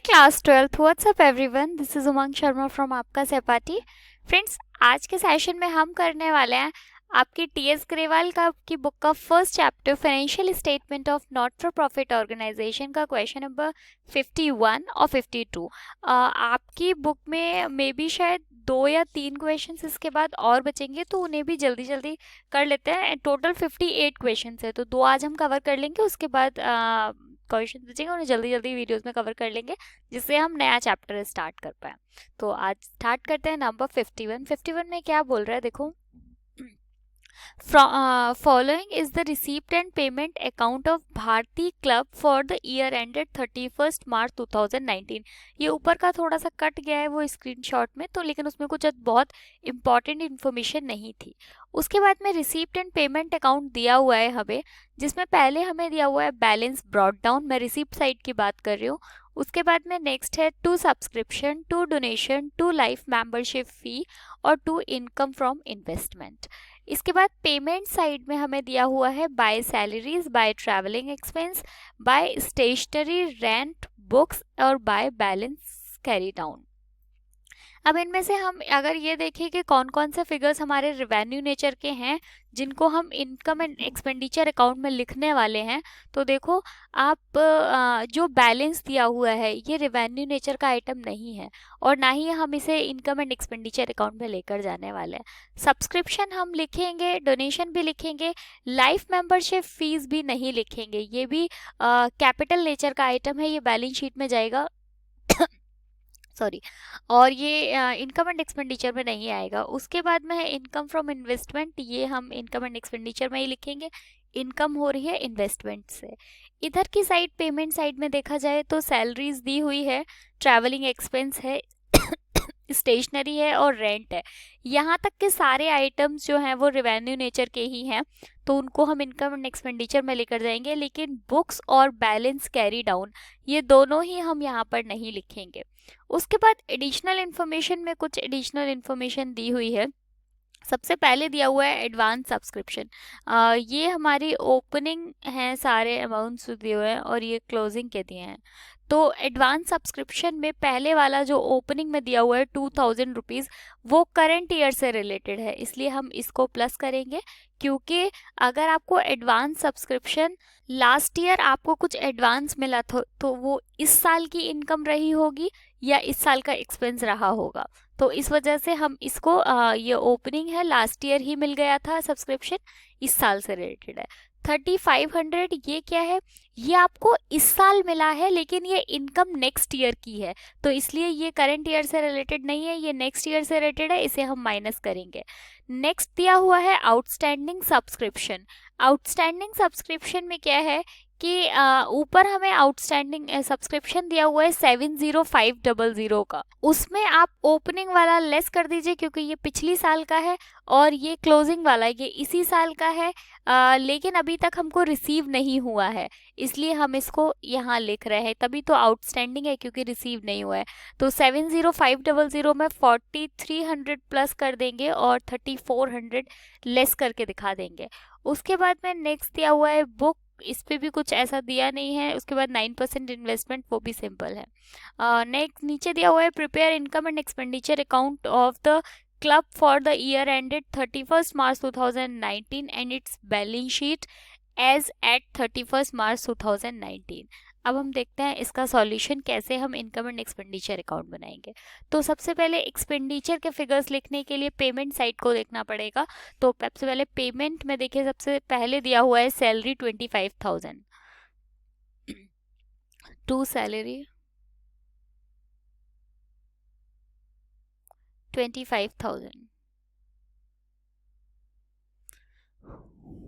Class 12th WhatsApp everyone, this is Umang Sharma from आपका सहपाठी। Friends, आज के सेशन में हम करने वाले हैं आपकी टीएस ग्रेवाल का की बुक का first chapter financial statement of not for profit organisation का क्वेश्चन नंबर 51 और 52। आपकी बुक में मे बी शायद 2 या 3 क्वेश्चंस इसके बाद और बचेंगे, तो उन्हें भी जल्दी जल्दी कर लेते हैं। टोटल 58 क्वेश्चंस है, तो 2 आज हम कवर कर लेंगे, उसके बाद क्वेश्चन बचेंगे उन्हें जल्दी जल्दी वीडियोस में कवर कर लेंगे, जिससे हम नया चैप्टर स्टार्ट कर पाए। तो आज स्टार्ट करते हैं नंबर 51। 51 में क्या बोल रहा है, देखो। Following is the receipt and payment account of Bharti Club for the year ended 31st March 2019। ये ऊपर का थोड़ा सा कट गया है वो स्क्रीनशॉट में, तो लेकिन उसमें कुछ बहुत इंपॉर्टेंट इन्फॉर्मेशन नहीं थी। उसके बाद में रिसीप्ट एंड पेमेंट अकाउंट दिया हुआ है हमें, जिसमें पहले हमें दिया हुआ है बैलेंस ब्रॉट डाउन। मैं रिसीप्ट साइड की बात कर रही हूँ। उसके बाद में नेक्स्ट है 2 subscription, 2 donation, 2 life membership fee और 2 इनकम फ्रॉम इन्वेस्टमेंट। इसके बाद पेमेंट साइड में हमें दिया हुआ है by salaries, by travelling expense, by stationery, rent, books और बाय बैलेंस कैरी डाउन। अब इनमें से हम अगर ये देखें कि कौन कौन से फिगर्स हमारे रिवेन्यू नेचर के हैं जिनको हम इनकम एंड एक्सपेंडिचर अकाउंट में लिखने वाले हैं, तो देखो आप जो बैलेंस दिया हुआ है ये रिवेन्यू नेचर का आइटम नहीं है, और ना ही हम इसे इनकम एंड एक्सपेंडिचर अकाउंट में लेकर जाने वाले हैं। सब्सक्रिप्शन हम लिखेंगे, डोनेशन भी लिखेंगे, लाइफ मेंबरशिप फीस भी नहीं लिखेंगे, ये भी कैपिटल नेचर का आइटम है, ये बैलेंस शीट में जाएगा सॉरी, और ये इनकम एंड एक्सपेंडिचर में नहीं आएगा। उसके बाद में है इनकम फ्रॉम इन्वेस्टमेंट, ये हम इनकम एंड एक्सपेंडिचर में ही लिखेंगे, इनकम हो रही है इन्वेस्टमेंट से। इधर की साइड पेमेंट साइड में देखा जाए तो सैलरीज दी हुई है, ट्रैवलिंग एक्सपेंस है, स्टेशनरी है और रेंट है। यहाँ तक के सारे आइटम्स जो हैं वो रिवेन्यू नेचर के ही हैं, तो उनको हम इनकम एंड एक्सपेंडिचर में लेकर जाएंगे, लेकिन बुक्स और बैलेंस कैरी डाउन ये दोनों ही हम यहाँ पर नहीं लिखेंगे। उसके बाद एडिशनल इन्फॉर्मेशन में कुछ एडिशनल इन्फॉर्मेशन दी हुई है। सबसे पहले दिया हुआ है एडवांस सब्सक्रिप्शन। ये हमारी ओपनिंग है, सारे अमाउंट्स दिए हुए हैं और ये क्लोजिंग के दिए हैं। तो एडवांस सब्सक्रिप्शन में पहले वाला जो ओपनिंग में दिया हुआ है 2000 रुपीज़, वो करंट ईयर से रिलेटेड है, इसलिए हम इसको प्लस करेंगे। क्योंकि अगर आपको एडवांस सब्सक्रिप्शन लास्ट ईयर आपको कुछ एडवांस मिला तो वो इस साल की इनकम रही होगी या इस साल का एक्सपेंस रहा होगा, तो इस वजह से हम इसको ये ओपनिंग है, लास्ट ईयर ही मिल गया था सब्सक्रिप्शन, इस साल से रिलेटेड है। 3500 ये क्या है, ये आपको इस साल मिला है लेकिन ये इनकम नेक्स्ट ईयर की है, तो इसलिए ये करंट ईयर से रिलेटेड नहीं है, ये नेक्स्ट ईयर से रिलेटेड है, इसे हम माइनस करेंगे। नेक्स्ट दिया हुआ है आउटस्टैंडिंग सब्सक्रिप्शन। आउटस्टैंडिंग सब्सक्रिप्शन में क्या है कि ऊपर हमें आउटस्टैंडिंग सब्सक्रिप्शन दिया हुआ है 70500 का, उसमें आप ओपनिंग वाला लेस कर दीजिए क्योंकि ये पिछली साल का है, और ये क्लोजिंग वाला ये इसी साल का है, लेकिन अभी तक हमको रिसीव नहीं हुआ है, इसलिए हम इसको यहाँ लिख रहे हैं, तभी तो आउटस्टैंडिंग है क्योंकि रिसीव नहीं हुआ है। तो 70500 में 4300 प्लस कर देंगे और 3400 लेस करके दिखा देंगे। उसके बाद में नेक्स्ट दिया हुआ है बुक, इस पे भी कुछ ऐसा दिया नहीं है। उसके बाद 9% इन्वेस्टमेंट, वो भी सिंपल है। नेक्स्ट नीचे दिया हुआ है prepare income and expenditure account of the club for the year ended 31st March 2019 and its balance sheet as at 31st March 2019। अब हम देखते हैं इसका सॉल्यूशन कैसे हम इनकम एंड एक्सपेंडिचर अकाउंट बनाएंगे। तो सबसे पहले एक्सपेंडिचर के फिगर्स लिखने के लिए पेमेंट साइड को देखना पड़ेगा। तो सबसे पहले पेमेंट में देखिए, सबसे पहले दिया हुआ है सैलरी 25,000, टू सैलरी 25,000।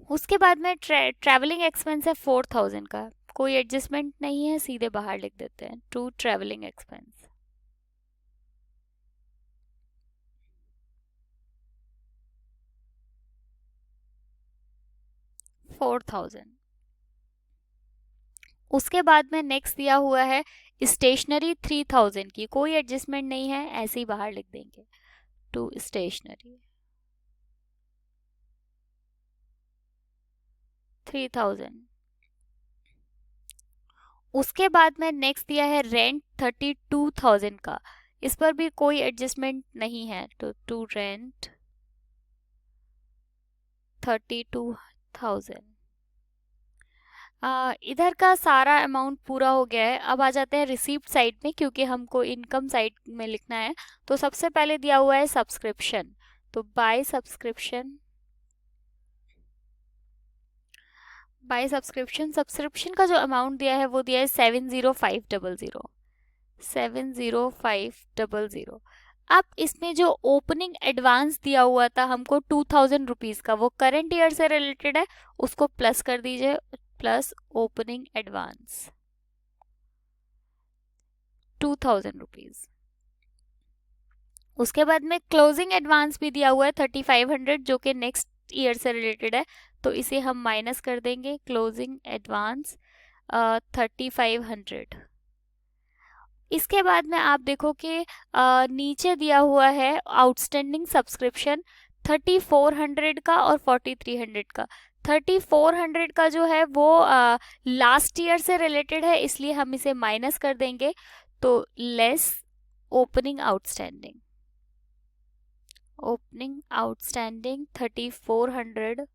उसके बाद में ट्रैवलिंग एक्सपेंस है 4,000 का, कोई एडजस्टमेंट नहीं है, सीधे बाहर लिख देते हैं, टू ट्रैवलिंग एक्सपेंस 4,000। उसके बाद में नेक्स्ट दिया हुआ है स्टेशनरी 3,000 की, कोई एडजस्टमेंट नहीं है, ऐसे ही बाहर लिख देंगे, टू स्टेशनरी 3,000। उसके बाद में नेक्स्ट दिया है रेंट 32,000 का, इस पर भी कोई एडजस्टमेंट नहीं है, तो टू रेंट 32,000। इधर का सारा अमाउंट पूरा हो गया है। अब आ जाते हैं रिसीप्ट साइड में, क्योंकि हमको इनकम साइड में लिखना है। तो सबसे पहले दिया हुआ है सब्सक्रिप्शन, तो by subscription, by subscription, subscription का जो अमाउंट दिया है वो दिया है 70500, 70500। अब इसमें जो ओपनिंग एडवांस दिया हुआ था हमको 2,000 रुपीज का, वो करंट ईयर से रिलेटेड है, उसको प्लस कर दीजिए, प्लस ओपनिंग एडवांस 2,000 रुपीज। उसके बाद में क्लोजिंग एडवांस भी दिया हुआ है 3,500, जो कि नेक्स्ट ईयर से रिलेटेड है, तो इसे हम माइनस कर देंगे, क्लोजिंग एडवांस 3,500। इसके बाद में आप देखो कि नीचे दिया हुआ है आउटस्टैंडिंग सब्सक्रिप्शन 3,400 का और 4,300 का। 3,400 का जो है वो लास्ट ईयर से रिलेटेड है, इसलिए हम इसे माइनस कर देंगे, तो less opening outstanding, opening outstanding 3,400,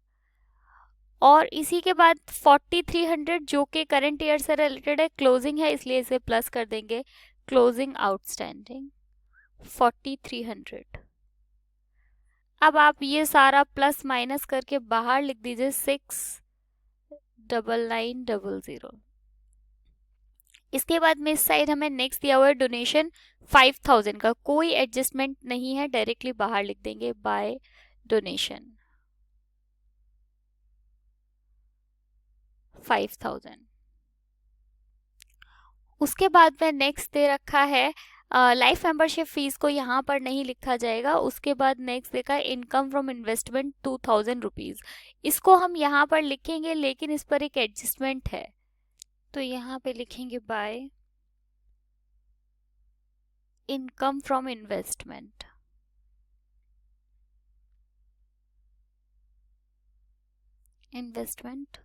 और इसी के बाद 4,300 जो कि करंट ईयर से रिलेटेड है, क्लोजिंग है, इसलिए इसे प्लस कर देंगे, क्लोजिंग आउटस्टैंडिंग 4,300। अब आप ये सारा प्लस माइनस करके बाहर लिख दीजिए 6,9900। इसके बाद में इस साइड हमें नेक्स्ट दिया हुआ है डोनेशन 5,000 का, कोई एडजस्टमेंट नहीं है, डायरेक्टली बाहर लिख देंगे बाय डोनेशन 5,000। उसके बाद में नेक्स्ट दे रखा है लाइफ मेंबरशिप फीस को यहाँ पर नहीं लिखा जाएगा। उसके बाद नेक्स्ट देखा है इनकम फ्रॉम इन्वेस्टमेंट 2,000 रुपीज, इसको हम यहाँ पर लिखेंगे, लेकिन इस पर एक एडजस्टमेंट है, तो यहाँ पे लिखेंगे by income from investment. Investment,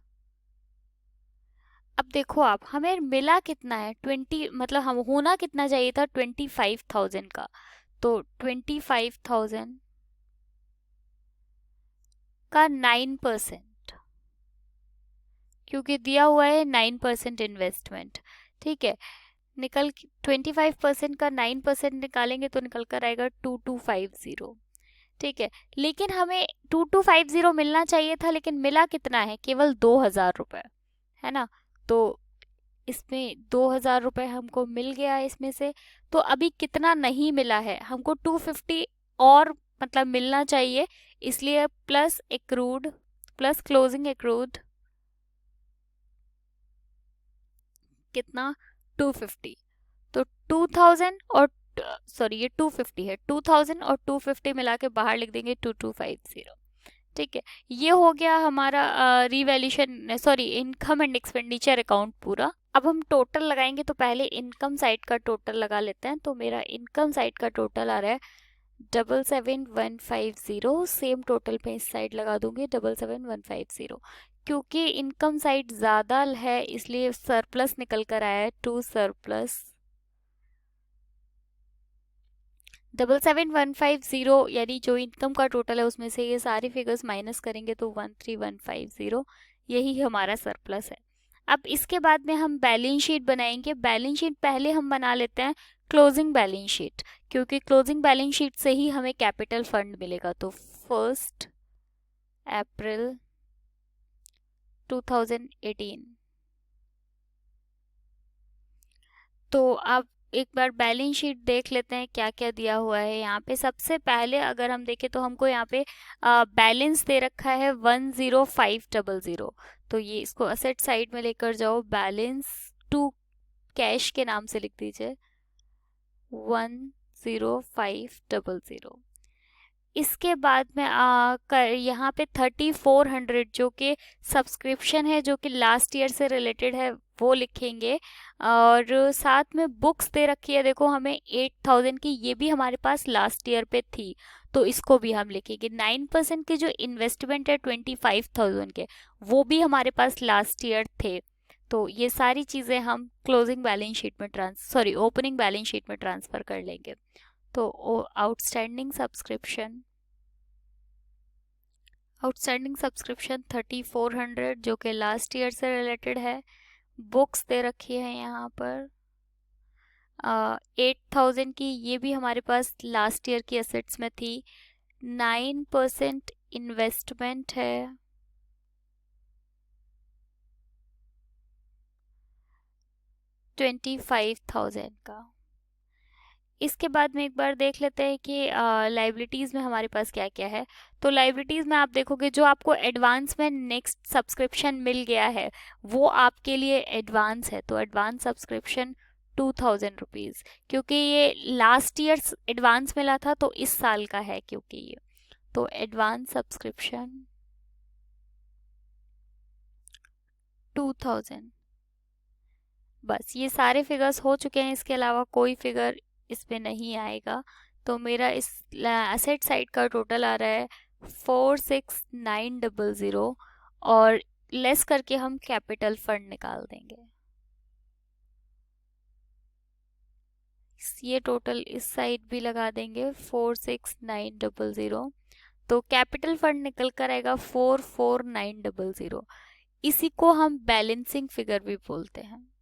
अब देखो आप, हमें मिला कितना है 20, मतलब हम होना कितना चाहिए था 25,000 का, तो 25,000 का 9%, क्योंकि दिया हुआ है 9% इन्वेस्टमेंट, ठीक है, 25% का 9% निकालेंगे तो निकल कर आएगा 2,250, ठीक है। लेकिन हमें 2,250 मिलना चाहिए था, लेकिन मिला कितना है, केवल 2,000 रुपये, है ना, तो इसमें 2,000 रुपये हमको मिल गया इसमें से। तो अभी कितना नहीं मिला है, हमको 250 और मतलब मिलना चाहिए, इसलिए plus accrued, plus closing accrued कितना 250, तो 2,000 और सॉरी ये 250 है, 2,000 और 250 मिला के बाहर लिख देंगे 2,250, ठीक है। ये हो गया हमारा revaluation, sorry income and expenditure account पूरा। अब हम टोटल लगाएंगे, तो पहले इनकम साइड का टोटल लगा लेते हैं, तो मेरा इनकम साइड का टोटल आ रहा है 77,150, सेम टोटल पे इस साइड लगा दूंगी 77,150, क्योंकि इनकम साइड ज़्यादा है इसलिए सरप्लस निकल कर आया है, टू सरप्लस 77,150, यानी जो इनकम का टोटल है उसमें से ये सारी फिगर्स माइनस करेंगे तो 13,150, यही हमारा सरप्लस है। अब इसके बाद में हम बैलेंस शीट बनाएंगे। बैलेंस शीट पहले हम बना लेते हैं क्लोजिंग बैलेंस शीट, क्योंकि क्लोजिंग बैलेंस शीट से ही हमें कैपिटल फंड मिलेगा। तो 1 अप्रैल 2018, तो अब एक बार बैलेंस शीट देख लेते हैं क्या क्या दिया हुआ है। यहाँ पे सबसे पहले अगर हम देखें तो हमको यहाँ पे बैलेंस दे रखा है 10500, तो ये इसको असेट साइड में लेकर जाओ, बैलेंस टू कैश के नाम से लिख दीजिए 10500। इसके बाद में यहाँ पे 3,400 जो कि सब्सक्रिप्शन है, जो कि लास्ट ईयर से रिलेटेड है, वो लिखेंगे। और साथ में बुक्स दे रखी है, देखो हमें 8,000 की, ये भी हमारे पास लास्ट ईयर पे थी, तो इसको भी हम लिखेंगे। 9% के जो इन्वेस्टमेंट है 25,000 के, वो भी हमारे पास लास्ट ईयर थे, तो ये सारी चीज़ें हम क्लोजिंग बैलेंस शीट में ओपनिंग बैलेंस शीट में ट्रांसफ़र कर लेंगे। तो आउटस्टैंडिंग सब्सक्रिप्शन 3400 जो कि लास्ट ईयर से रिलेटेड है। बुक्स दे रखी है यहाँ पर 8000 की, ये भी हमारे पास लास्ट ईयर की एसेट्स में थी। 9% इन्वेस्टमेंट है, 25,000 का। इसके बाद में एक बार देख लेते हैं कि लाइबिलिटीज़ में हमारे पास क्या क्या है। तो लाइबिलिटीज़ में आप देखोगे जो आपको एडवांस में नेक्स्ट सब्सक्रिप्शन मिल गया है वो आपके लिए एडवांस है। तो एडवांस सब्सक्रिप्शन 2000 रुपीज़, क्योंकि ये लास्ट ईयर एडवांस मिला था तो इस साल का है क्योंकि ये। तो एडवांस सब्सक्रिप्शन 2000। बस ये सारे फिगर्स हो चुके हैं, इसके अलावा कोई फिगर इसमें नहीं आएगा। तो मेरा इस एसेट साइड का टोटल आ रहा है 46900 और लेस करके हम कैपिटल फंड निकाल देंगे। ये टोटल इस साइड भी लगा देंगे 46900। तो कैपिटल फंड निकल कर आएगा 44900। इसी को हम बैलेंसिंग फिगर भी बोलते हैं।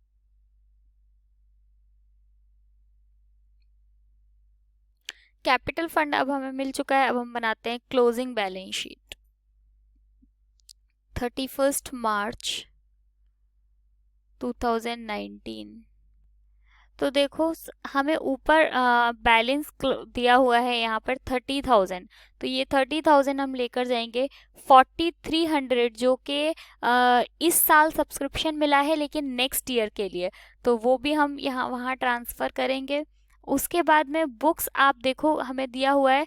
कैपिटल फंड अब हमें मिल चुका है। अब हम बनाते हैं क्लोजिंग बैलेंस शीट 31 मार्च 2019। तो देखो हमें ऊपर बैलेंस दिया हुआ है यहाँ पर 30,000। तो ये 30,000 हम लेकर जाएंगे 4300 जो कि इस साल सब्सक्रिप्शन मिला है लेकिन नेक्स्ट ईयर के लिए, तो वो भी हम यहाँ वहाँ ट्रांसफ़र करेंगे। उसके बाद में बुक्स आप देखो हमें दिया हुआ है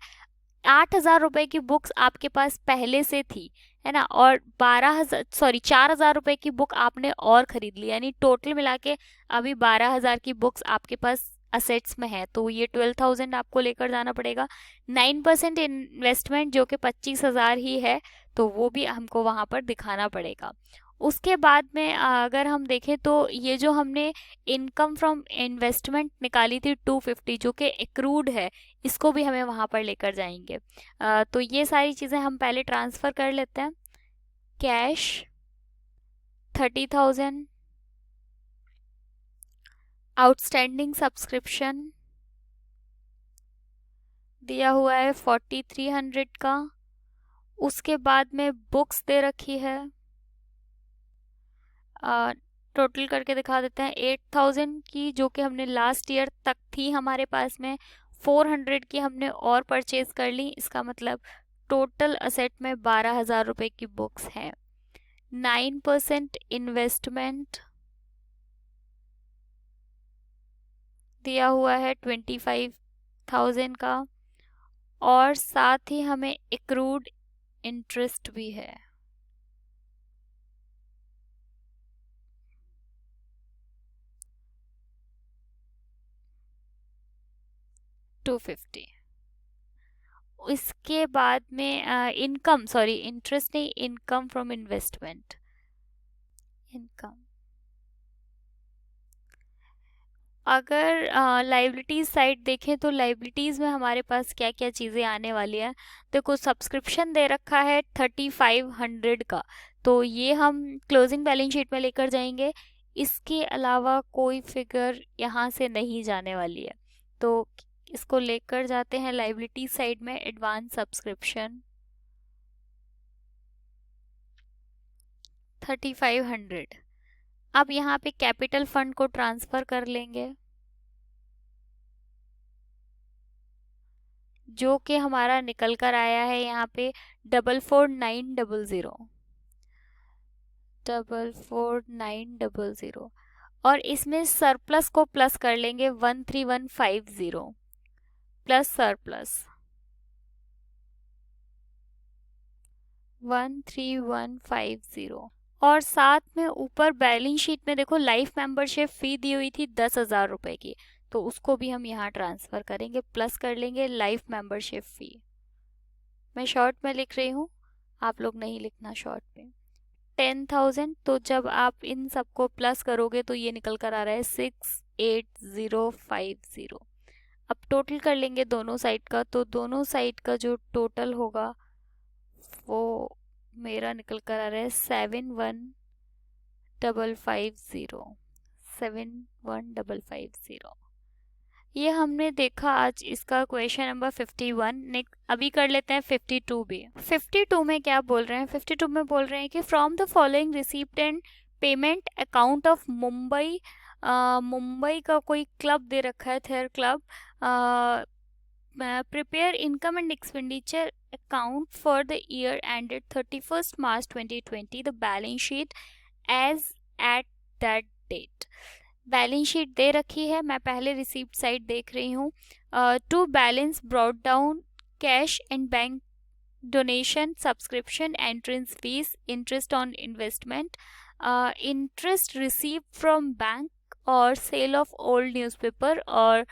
8,000 रुपए की बुक्स आपके पास पहले से थी, है ना, और 4,000 रुपए की बुक आपने और खरीद ली, यानी टोटल मिला के अभी 12,000 की बुक्स आपके पास असेट्स में है। तो ये 12,000 आपको लेकर जाना पड़ेगा। 9% इन्वेस्टमेंट जो कि 25,000 ही है, तो वो भी हमको वहाँ पर दिखाना पड़ेगा। उसके बाद में अगर हम देखें तो ये जो हमने इनकम फ्रॉम इन्वेस्टमेंट निकाली थी 250 जो कि एक्रूड है, इसको भी हमें वहाँ पर लेकर जाएंगे। तो ये सारी चीज़ें हम पहले ट्रांसफ़र कर लेते हैं। कैश 30,000, आउटस्टैंडिंग सब्सक्रिप्शन दिया हुआ है 4300 का। उसके बाद में बुक्स दे रखी है, टोटल करके दिखा देते हैं 8,000 की जो कि हमने लास्ट ईयर तक थी हमारे पास में। 400 की हमने और परचेज कर ली, इसका मतलब टोटल असेट में 12,000 रुपए की बुक्स हैं। 9% इन्वेस्टमेंट दिया हुआ है 25,000 का, और साथ ही हमें एक्रूड इंटरेस्ट भी है 250। इसके बाद में इंटरेस्ट नहीं, इनकम फ्रॉम इन्वेस्टमेंट। इनकम अगर लाइबिलिटीज़ साइड देखें तो लाइबिलिटीज़ में हमारे पास क्या क्या चीज़ें आने वाली हैं। देखो सब्सक्रिप्शन दे रखा है 3500 का, तो ये हम क्लोजिंग बैलेंस शीट में लेकर जाएंगे। इसके अलावा कोई फिगर यहाँ से नहीं जाने वाली है, तो इसको लेकर जाते हैं लाइबिलिटी साइड में। Advance subscription 3500। अब यहाँ पे कैपिटल फंड को ट्रांसफ़र कर लेंगे जो कि हमारा निकल कर आया है यहाँ पे 44,900 और इसमें सरप्लस को प्लस कर लेंगे 13,150 प्लस सरप्लस 13,150। और साथ में ऊपर बैलेंस शीट में देखो लाइफ मेंबरशिप फी दी हुई थी 10,000 रुपए की, तो उसको भी हम यहाँ ट्रांसफ़र करेंगे, प्लस कर लेंगे लाइफ मेंबरशिप फ़ी। मैं शॉर्ट में लिख रही हूँ, आप लोग नहीं लिखना शॉर्ट में। 10,000, तो जब आप इन सबको प्लस करोगे तो ये निकल कर आ रहा है 68050। अब टोटल कर लेंगे दोनों साइड का, तो दोनों साइड का जो टोटल होगा वो मेरा निकल कर आ रहा है 71550। ये हमने देखा आज इसका क्वेश्चन नंबर 51। नेक्स्ट अभी कर लेते हैं 52 भी। 52 में क्या बोल रहे हैं? 52 में बोल रहे हैं कि from the following receipt and payment account of Mumbai, Mumbai का कोई क्लब दे रखा है, there club, prepare income and expenditure account for the year ended 31st March 2020, the balance sheet as at that date। Balance sheet दे रखी है, मैं पहले receipt side देख रही हूँ। To balance brought down cash and bank donation, subscription, entrance fees, interest on investment, interest receive from bank और sale of old newspaper और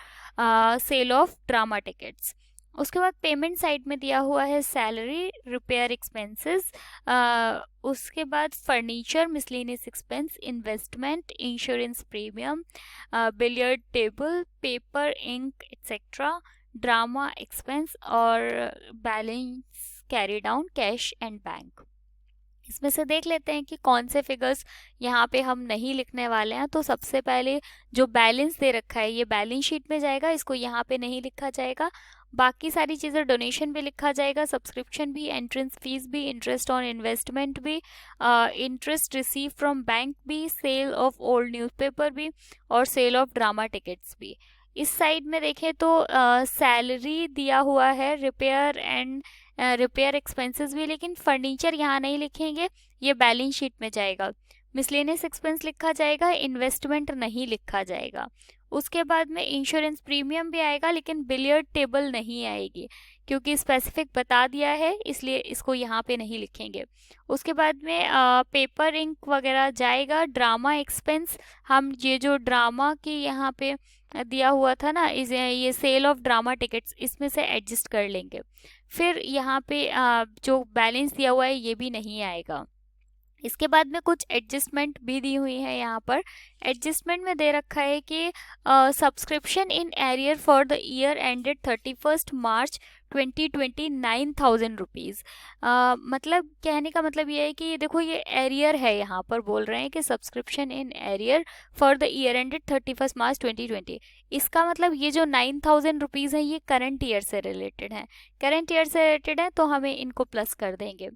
सेल ऑफ ड्रामा टिकट्स। उसके बाद पेमेंट साइड में दिया हुआ है सैलरी, रिपेयर एक्सपेंसेस, उसके बाद furniture, miscellaneous expense, investment, insurance premium, billiard table, paper, ink etcetera, drama expense और balance carry down cash and bank. इसमें से देख लेते हैं कि कौन से फिगर्स यहाँ पे हम नहीं लिखने वाले हैं। तो सबसे पहले जो बैलेंस दे रखा है ये बैलेंस शीट में जाएगा, इसको यहाँ पे नहीं लिखा जाएगा। बाकी सारी चीज़ें डोनेशन भी लिखा जाएगा, सब्सक्रिप्शन भी, एंट्रेंस फीस भी, इंटरेस्ट ऑन इन्वेस्टमेंट भी, इंटरेस्ट रिसीव फ्रॉम बैंक भी, सेल ऑफ ओल्ड न्यूज़पेपर भी और सेल ऑफ ड्रामा टिकट्स भी। इस साइड में देखें तो सैलरी दिया हुआ है, रिपेयर एंड रिपेयर एक्सपेंसेस भी, लेकिन फर्नीचर यहाँ नहीं लिखेंगे, ये बैलेंस शीट में जाएगा। मिसलेनियस एक्सपेंस लिखा जाएगा, इन्वेस्टमेंट नहीं लिखा जाएगा। उसके बाद में इंश्योरेंस प्रीमियम भी आएगा, लेकिन बिलियर्ड टेबल नहीं आएगी क्योंकि स्पेसिफिक बता दिया है, इसलिए इसको यहाँ पे नहीं लिखेंगे। उसके बाद में पेपर इंक वगैरह जाएगा। ड्रामा एक्सपेंस, हम ये जो ड्रामा की यहाँ पे दिया हुआ था ना, इस ये सेल ऑफ ड्रामा टिकट्स, इसमें से एडजस्ट कर लेंगे। फिर यहाँ पे जो बैलेंस दिया हुआ है ये भी नहीं आएगा। इसके बाद में कुछ एडजस्टमेंट भी दी हुई है। यहाँ पर एडजस्टमेंट में दे रखा है कि subscription in arrear for the year ended 31st March 2020 9,000 rupees. मतलब कहने का मतलब ये है कि ये देखो, ये एरियर है, यहाँ पर बोल रहे हैं कि subscription in arrear for the year ended 31st मार्च 2020। इसका मतलब ये जो 9,000 रुपीज़ है ये करंट ईयर से रिलेटेड है, करंट ईयर से रिलेटेड है, तो हमें इनको प्लस कर देंगे।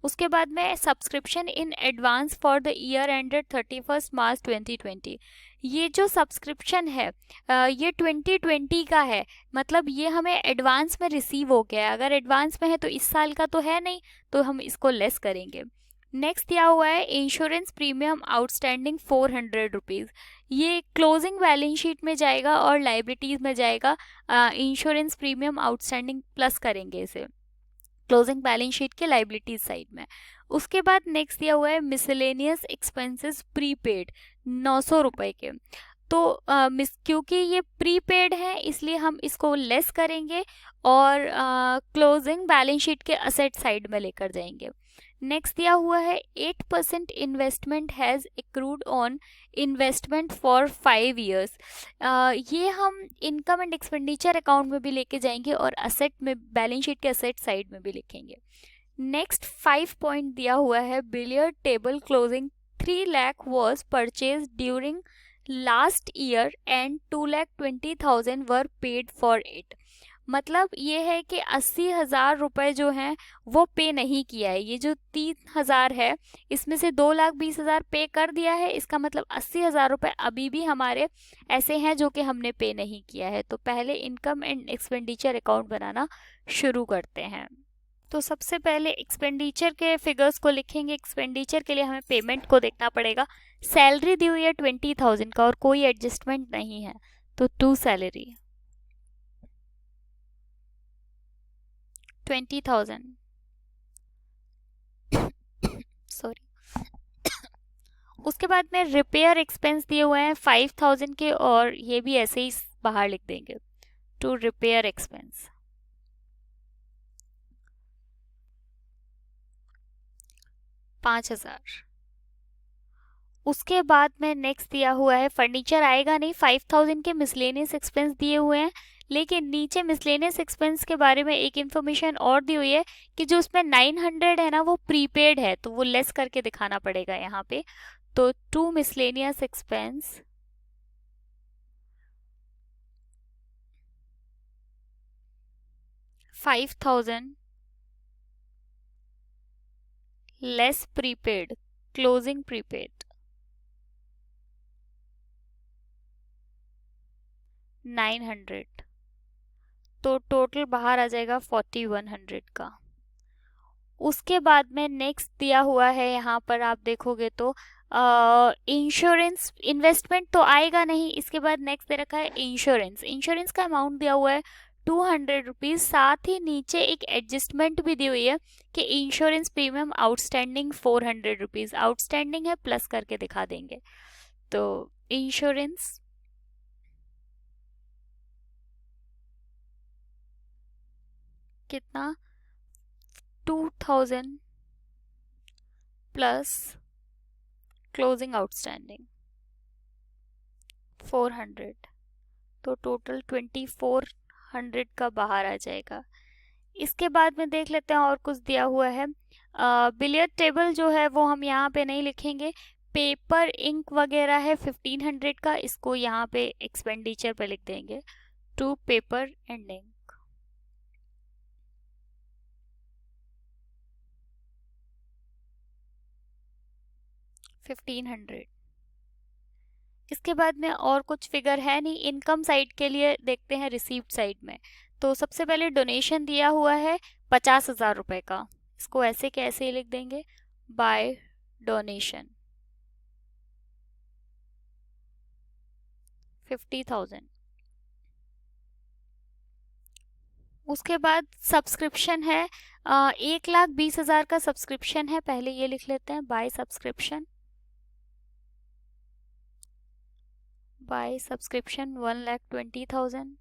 उसके बाद में subscription in advance for the year ended 31st मार्च 2020। ये जो सब्सक्रिप्शन है ये 2020 का है, मतलब ये हमें एडवांस में रिसीव हो गया है। अगर एडवांस में है तो इस साल का तो है नहीं, तो हम इसको लेस करेंगे। नेक्स्ट दिया हुआ है इंश्योरेंस प्रीमियम आउटस्टैंडिंग 400 रुपीज़। ये क्लोजिंग बैलेंस शीट में जाएगा और लाइबिलिटीज़ में जाएगा। इंश्योरेंस प्रीमियम आउटस्टैंडिंग प्लस करेंगे इसे क्लोजिंग बैलेंस शीट के लाइबिलिटीज साइड में। उसके बाद नेक्स्ट दिया हुआ है मिसलेनियस एक्सपेंसेस प्रीपेड 900 रुपये के। तो क्योंकि ये प्रीपेड है इसलिए हम इसको लेस करेंगे और क्लोजिंग बैलेंस शीट के असेट साइड में लेकर जाएंगे। नेक्स्ट दिया हुआ है 8% investment has accrued on investment for 5 years. ये हम इनकम एंड एक्सपेंडिचर अकाउंट में भी लेके जाएंगे और असेट में, बैलेंस शीट के असेट साइड में भी लिखेंगे। नेक्स्ट 5 पॉइंट दिया हुआ है billiard table closing 3 lakh was purchase during last year and 2,20,000 were paid for it. मतलब ये है कि 80,000 रुपये जो हैं वो पे नहीं किया है। ये जो 3,000 है इसमें से 2,20,000 पे कर दिया है, इसका मतलब 80,000 रुपये अभी भी हमारे ऐसे हैं जो कि हमने पे नहीं किया है। तो पहले इनकम एंड एक्सपेंडिचर अकाउंट बनाना शुरू करते हैं। तो सबसे पहले एक्सपेंडिचर के फिगर्स को लिखेंगे। एक्सपेंडिचर के लिए हमें पेमेंट को देखना पड़ेगा। सैलरी दी हुई है 20,000 का और कोई एडजस्टमेंट नहीं है, तो टू सैलरी 20,000 सॉरी। उसके बाद में रिपेयर एक्सपेंस दिए हुए हैं 5,000 के और ये भी ऐसे ही बाहर लिख देंगे, टू रिपेयर एक्सपेंस। 5,000। उसके बाद में नेक्स्ट दिया हुआ है फर्नीचर आएगा नहीं, 5000 के मिसलेनियस एक्सपेंस दिए हुए हैं। लेकिन नीचे मिसलेनियस एक्सपेंस के बारे में एक इन्फॉर्मेशन और दी हुई है कि जो उसमें 900 है ना वो प्रीपेड है, तो वो लेस करके दिखाना पड़ेगा यहाँ पे। तो to miscellaneous expense 5000 less prepaid, closing prepaid 900, तो टोटल बाहर आ जाएगा 4100 का। उसके बाद में नेक्स्ट दिया हुआ है यहाँ पर, आप देखोगे तो इंश्योरेंस इन्वेस्टमेंट तो आएगा नहीं। इसके बाद नेक्स्ट दे रखा है इंश्योरेंस, इंश्योरेंस का अमाउंट दिया हुआ है 200 रुपीज। साथ ही नीचे एक एडजस्टमेंट भी दी हुई है कि insurance premium outstanding 400 rupees, outstanding है प्लस करके दिखा देंगे। तो इंश्योरेंस कितना, 2000 प्लस क्लोजिंग आउटस्टैंडिंग 400, तो टोटल 2400 का बाहर आ जाएगा। इसके बाद में देख लेते हैं और कुछ दिया हुआ है। बिलियर्ड टेबल जो है वो हम यहाँ पे नहीं लिखेंगे। पेपर इंक वगैरह है 1500 का, इसको यहाँ पे एक्सपेंडिचर पे लिख देंगे, टू पेपर एंड इंक 1500। इसके बाद में और कुछ फिगर है नहीं। इनकम साइड के लिए देखते हैं रिसीव्ड साइड में। तो सबसे पहले डोनेशन दिया हुआ है 50,000 रुपए का, इसको ऐसे के ऐसे ही लिख देंगे, बाय डोनेशन 50,000। उसके बाद सब्सक्रिप्शन है 1,20,000 का सब्सक्रिप्शन है, पहले ये लिख लेते हैं, बाय सब्सक्रिप्शन, बाय सब्सक्रिप्शन 1,20,000।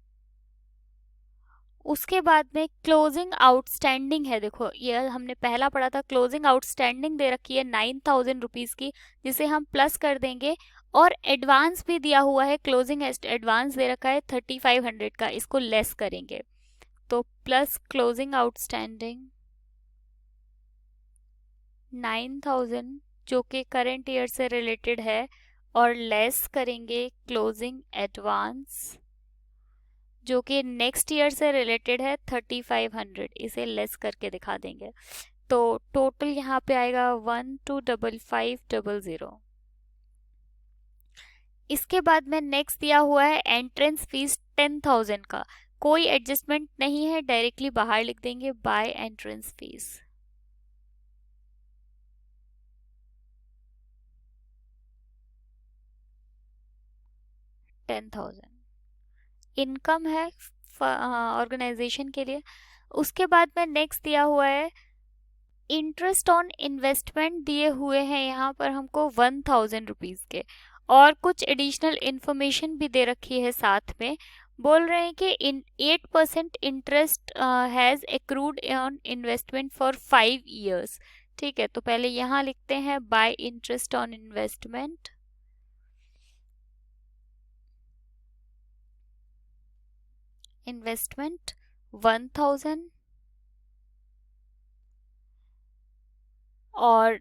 उसके बाद में क्लोजिंग आउटस्टैंडिंग है, देखो ये हमने पहला पढ़ा था, क्लोजिंग आउटस्टैंडिंग दे रखी है 9,000 रुपीज की, जिसे हम प्लस कर देंगे। और एडवांस भी दिया हुआ है, क्लोजिंग एडवांस दे रखा है 3,500 का, इसको लेस करेंगे, तो प्लस क्लोजिंग आउटस्टैंडिंग 9,000 जो कि करंट ईयर से रिलेटेड है, और लेस करेंगे क्लोजिंग एडवांस जो कि नेक्स्ट ईयर से रिलेटेड है 3,500, इसे लेस करके दिखा देंगे। तो टोटल यहाँ पे आएगा 125500। इसके बाद में नेक्स्ट दिया हुआ है एंट्रेंस फीस 10,000 का, कोई एडजस्टमेंट नहीं है, डायरेक्टली बाहर लिख देंगे, बाय एंट्रेंस फीस 10,000। इनकम है ऑर्गेनाइजेशन के लिए। उसके बाद में नेक्स्ट दिया हुआ है इंटरेस्ट ऑन इन्वेस्टमेंट, दिए हुए हैं यहाँ पर हमको 1,000 रुपीज के, और कुछ एडिशनल इंफॉर्मेशन भी दे रखी है साथ में। बोल रहे हैं कि इन 8% interest has accrued on investment for 5 years। ठीक है, तो पहले यहाँ लिखते हैं bye interest on investment, investment 1,000, और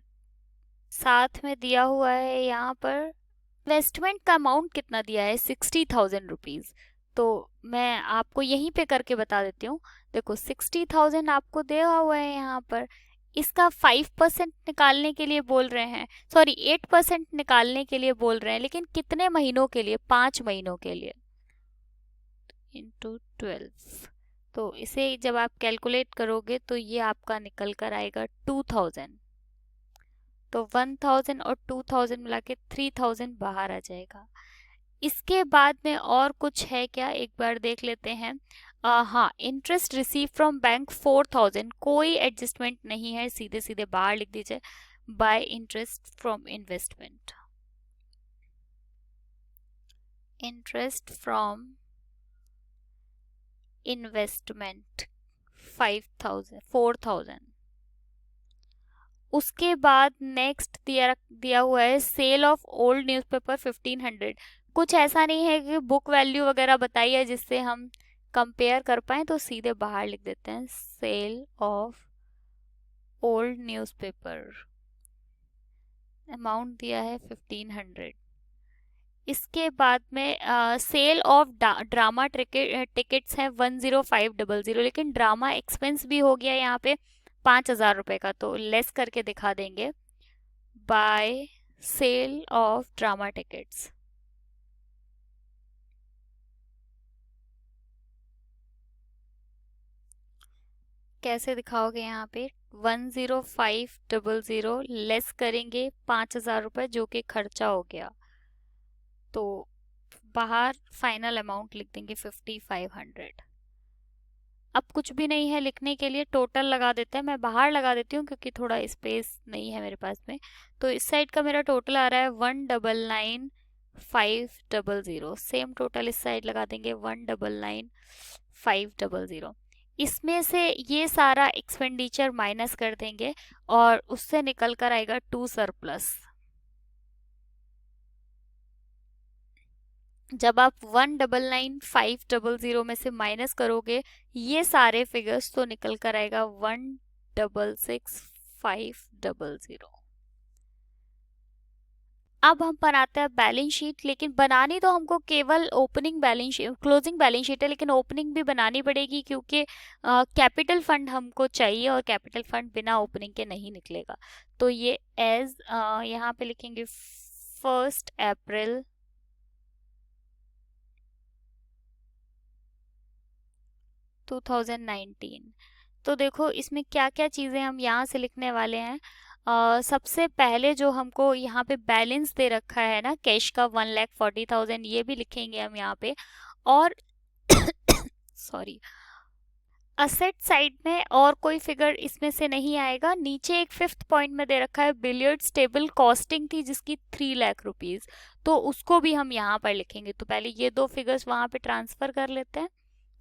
साथ में दिया हुआ है यहाँ पर इन्वेस्टमेंट का अमाउंट कितना दिया है, 60,000 रुपीज। तो मैं आपको यहीं पे करके बता देती हूँ। देखो 60,000 आपको दिया हुआ है यहाँ पर, इसका 5% निकालने के लिए बोल रहे हैं, सॉरी 8% निकालने के लिए बोल रहे हैं, लेकिन कितने महीनों के लिए, 5 महीनों के लिए, इंटू 12। तो इसे जब आप कैलकुलेट करोगे तो ये आपका निकल कर आएगा 2,000। तो 1,000 और 2,000 मिला के 3,000 बाहर आ जाएगा। इसके बाद में और कुछ है क्या, एक बार देख लेते हैं। हाँ, इंटरेस्ट रिसीव फ्रॉम बैंक 4,000, कोई एडजस्टमेंट नहीं है, सीधे सीधे बाहर लिख दीजिए, bye interest from investment, interest from investment 5,000 4,000। उसके बाद नेक्स्ट दिया हुआ है सेल ऑफ ओल्ड न्यूज़पेपर 1500। कुछ ऐसा नहीं है कि बुक वैल्यू वगैरह बताई है जिससे हम कंपेयर कर पाए, तो सीधे बाहर लिख देते हैं sale of old newspaper, amount दिया है 1500। इसके बाद में सेल ऑफ ड्रामा टिकट्स हैं 10500, लेकिन ड्रामा एक्सपेंस भी हो गया यहाँ पे 5000 रुपये का, तो लेस करके दिखा देंगे by sale of drama tickets. कैसे दिखाओगे यहाँ पे 10500 लेस करेंगे 5000 रुपये जो कि खर्चा हो गया, तो बाहर फाइनल अमाउंट लिख देंगे 5500। अब कुछ भी नहीं है लिखने के लिए, टोटल लगा देते हैं। मैं बाहर लगा देती हूँ क्योंकि थोड़ा स्पेस नहीं है मेरे पास में। तो इस साइड का मेरा टोटल आ रहा है 1,99,500। सेम टोटल इस साइड लगा देंगे 1,99,500। इसमें से ये सारा एक्सपेंडिचर माइनस कर देंगे और उससे निकल कर आएगा 2 सरप्लस। जब आप 1,99,500 में से माइनस करोगे ये सारे फिगर्स, तो निकल कर आएगा 1,66,500। अब हम बनाते हैं बैलेंस शीट, लेकिन बनानी तो हमको केवल opening balance sheet, closing balance sheet है, लेकिन ओपनिंग भी बनानी पड़ेगी क्योंकि कैपिटल फंड हमको चाहिए और कैपिटल फंड बिना ओपनिंग के नहीं निकलेगा। तो ये एज यहाँ पे लिखेंगे 1 अप्रैल 2019। तो देखो इसमें क्या क्या चीज़ें हम यहाँ से लिखने वाले हैं। सबसे पहले जो हमको यहाँ पे बैलेंस दे रखा है ना कैश का 1,40,000, ये भी लिखेंगे हम यहाँ पे। और सॉरी, असेट साइड में और कोई फिगर इसमें से नहीं आएगा। नीचे एक 5th पॉइंट में दे रखा है बिलियर्ड्स टेबल कॉस्टिंग थी जिसकी 3 लाख रुपीज, तो उसको भी हम यहाँ पर लिखेंगे। तो पहले ये 2 फिगर्स वहाँ पे ट्रांसफर कर लेते हैं।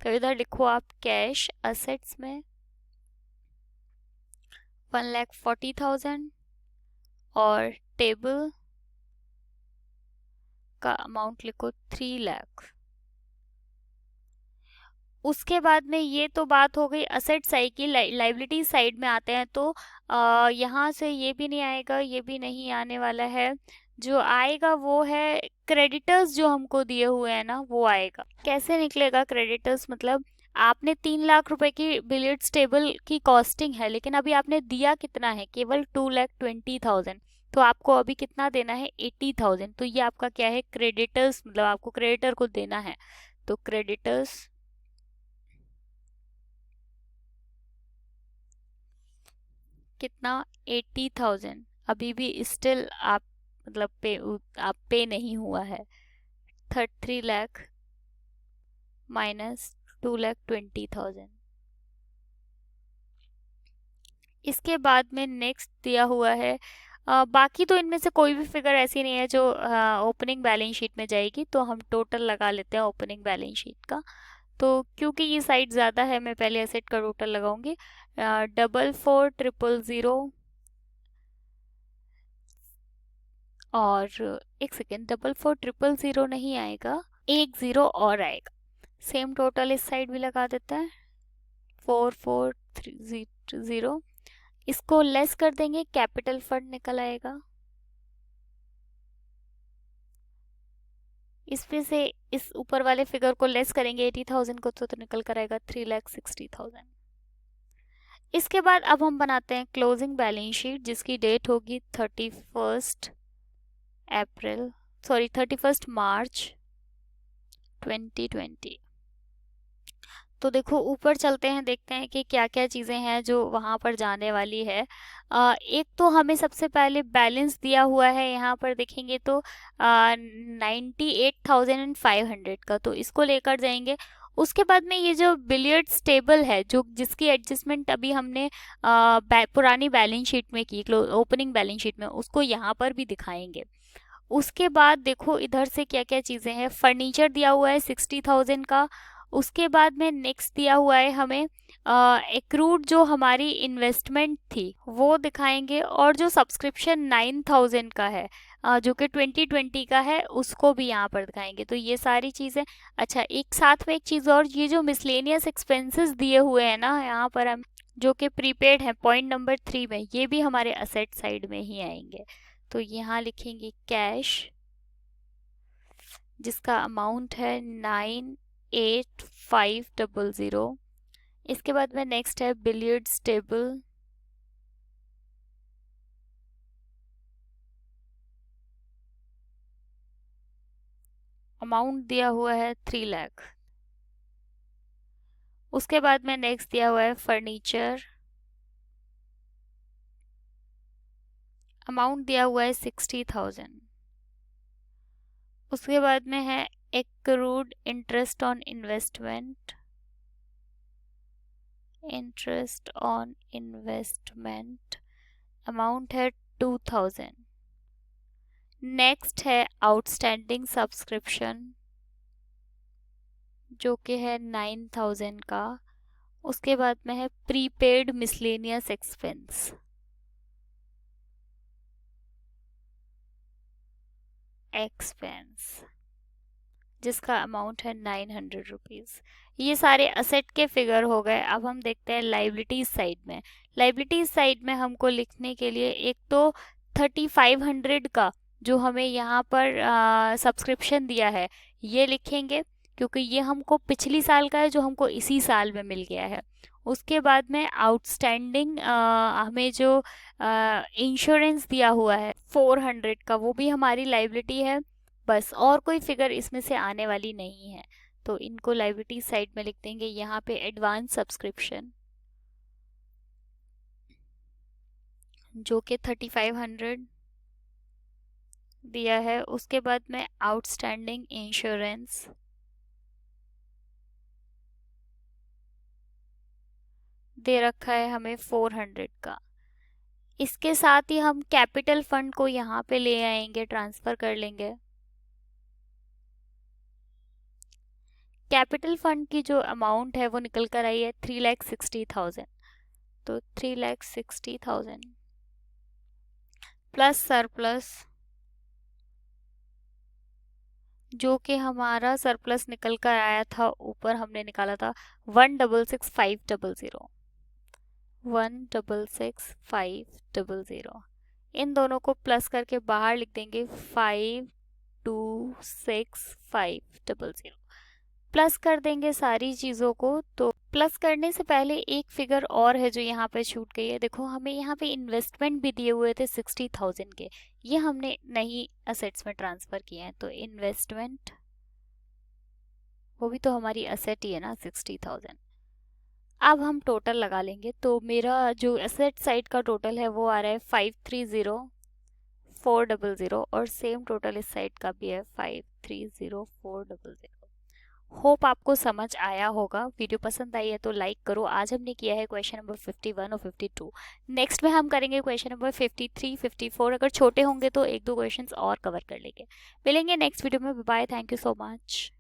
तो इधर लिखो आप कैश असेट्स में 1,40,000 और टेबल का अमाउंट लिखो 3 लाख। उसके बाद में ये तो बात हो गई असेट साइड की। लाइबिलिटी साइड में आते हैं तो यहाँ से ये भी नहीं आएगा, ये भी नहीं आने वाला है। जो आएगा वो है क्रेडिटर्स, जो हमको दिए हुए हैं ना वो आएगा। कैसे निकलेगा क्रेडिटर्स, मतलब आपने 3 लाख रुपए की बिलियर्ड्स टेबल की कॉस्टिंग है, लेकिन अभी आपने दिया कितना है, केवल 2,20,000। तो आपको अभी कितना देना है 80,000। तो ये आपका क्या है क्रेडिटर्स, मतलब आपको क्रेडिटर को देना है। तो क्रेडिटर्स कितना 80,000। अभी भी स्टिल आप मतलब आप पे नहीं हुआ है। 3 लाख माइनस 2,20,000। इसके बाद में नेक्स्ट दिया हुआ है बाकी तो इनमें से कोई भी फिगर ऐसी नहीं है जो ओपनिंग बैलेंस शीट में जाएगी, तो हम टोटल लगा लेते हैं ओपनिंग बैलेंस शीट का। तो क्योंकि ये साइड ज़्यादा है मैं पहले एसेट का टोटल लगाऊंगी। 44,000 और एक सेकेंड, 44,000 नहीं आएगा, 10 और आएगा। सेम टोटल इस साइड भी लगा देता है 4430। इसको लेस कर देंगे, कैपिटल फंड निकल आएगा। इसमें से इस ऊपर वाले फिगर को लेस करेंगे 80,000 को, तो निकल कर आएगा 3,60,000। इसके बाद अब हम बनाते हैं क्लोजिंग बैलेंस शीट जिसकी डेट होगी 31 मार्च 2020। तो देखो ऊपर चलते हैं, देखते हैं कि क्या क्या चीज़ें हैं जो वहाँ पर जाने वाली है। एक तो हमें सबसे पहले बैलेंस दिया हुआ है, यहाँ पर देखेंगे तो 98,500 का, तो इसको लेकर जाएंगे। उसके बाद में ये जो बिलियर्ड्स टेबल है जो जिसकी एडजस्टमेंट अभी हमने पुरानी बैलेंस शीट में की, ओपनिंग बैलेंस शीट में, उसको यहाँ पर भी दिखाएंगे। उसके बाद देखो इधर से क्या क्या चीज़ें हैं। फर्नीचर दिया हुआ है 60,000 का, उसके बाद में नेक्स्ट दिया हुआ है हमें एक्रूड जो हमारी इन्वेस्टमेंट थी वो दिखाएंगे, और जो सब्सक्रिप्शन 9000 का है जो कि 2020 का है उसको भी यहाँ पर दिखाएंगे। तो ये सारी चीज़ें। अच्छा, एक साथ में एक चीज़ और, ये जो मिसलेनियस एक्सपेंसेस दिए हुए हैं ना यहाँ पर हम, जो कि प्रीपेड है पॉइंट नंबर 3 में, ये भी हमारे असेट साइड में ही आएंगे। तो यहाँ लिखेंगे कैश, जिसका अमाउंट है 98500। इसके बाद में नेक्स्ट है बिलियर्ड्स टेबल, अमाउंट दिया हुआ है 3 लाख। उसके बाद में नेक्स्ट दिया हुआ है फर्नीचर, अमाउंट दिया हुआ है 60,000। उसके बाद में है accrued interest on investment, interest on investment amount है 2000। नेक्स्ट है आउटस्टैंडिंग सब्सक्रिप्शन जो कि है 9000 का। उसके बाद में है प्रीपेड मिसलेनियस एक्सपेंस, जिसका अमाउंट है 900 रुपीज़। ये सारे असेट के फिगर हो गए। अब हम देखते हैं लाइबिलिटीज साइड में। लाइबिलिटीज साइड में हमको लिखने के लिए एक तो 3500 का जो हमें यहाँ पर सब्सक्रिप्शन दिया है ये लिखेंगे, क्योंकि ये हमको पिछली साल का है जो हमको इसी साल में मिल गया है। उसके बाद में आउटस्टैंडिंग हमें जो इंश्योरेंस दिया हुआ है 400 का, वो भी हमारी लाइबिलिटी है। बस और कोई फिगर इसमें से आने वाली नहीं है, तो इनको लाइबिलिटी साइड में लिख देंगे। यहाँ पे एडवांस सब्सक्रिप्शन जो कि 3500 दिया है। उसके बाद में आउटस्टैंडिंग इंश्योरेंस दे रखा है हमें 400 का। इसके साथ ही हम कैपिटल फंड को यहाँ पे ले आएंगे, ट्रांसफर कर लेंगे। कैपिटल फंड की जो अमाउंट है वो निकल कर आई है 3,60,000। तो 3,60,000 प्लस सरप्लस, जो कि हमारा सरप्लस निकल कर आया था ऊपर, हमने निकाला था 1,66,500। 1,66,500 इन दोनों को प्लस करके बाहर लिख देंगे 5,265,000। प्लस कर देंगे सारी चीज़ों को। तो प्लस करने से पहले एक फिगर और है जो यहाँ पे छूट गई है। देखो, हमें यहाँ पे इन्वेस्टमेंट भी दिए हुए थे 60,000 के, ये हमने नहीं असेट्स में ट्रांसफ़र किए हैं। तो इन्वेस्टमेंट, वो भी तो हमारी असेट ही है ना 60,000। अब हम टोटल लगा लेंगे। तो मेरा जो एसेट साइड का टोटल है वो आ रहा है 530,400, और सेम टोटल इस साइड का भी है 530,400। होप आपको समझ आया होगा। वीडियो पसंद आई है तो लाइक करो। आज हमने किया है क्वेश्चन नंबर 51 और 52। नेक्स्ट में हम करेंगे क्वेश्चन नंबर 53, 54। अगर छोटे होंगे तो एक दो क्वेश्चंस और कवर कर लेंगे। मिलेंगे नेक्स्ट वीडियो में। Bye, thank you so much.